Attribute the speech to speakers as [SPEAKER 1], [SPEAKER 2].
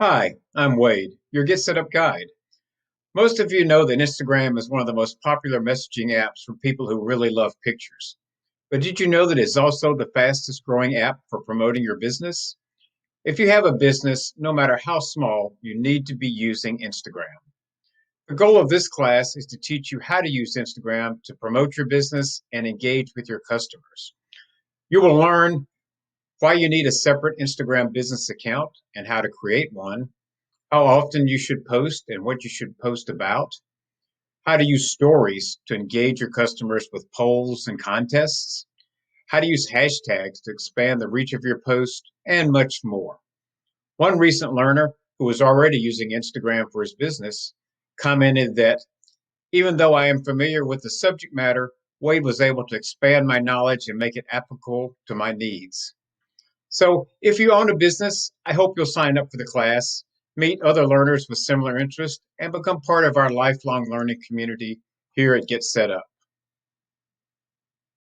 [SPEAKER 1] Hi, I'm Wade, your Get Set Up guide. Most of you know that Instagram is one of the most popular messaging apps for people who really love pictures. But did you know that it's also the fastest growing app for promoting your business? If you have a business, no matter how small, you need to be using Instagram. The goal of this class is to teach you how to use Instagram to promote your business and engage with your customers. You will learn why you need a separate Instagram business account and how to create one, how often you should post and what you should post about, how to use stories to engage your customers with polls and contests, how to use hashtags to expand the reach of your post, and much more. One recent learner who was already using Instagram for his business commented that even though I am familiar with the subject matter, Wade was able to expand my knowledge and make it applicable to my needs. So, if you own a business, I hope you'll sign up for the class, meet other learners with similar interests, and become part of our lifelong learning community here at Get Set Up.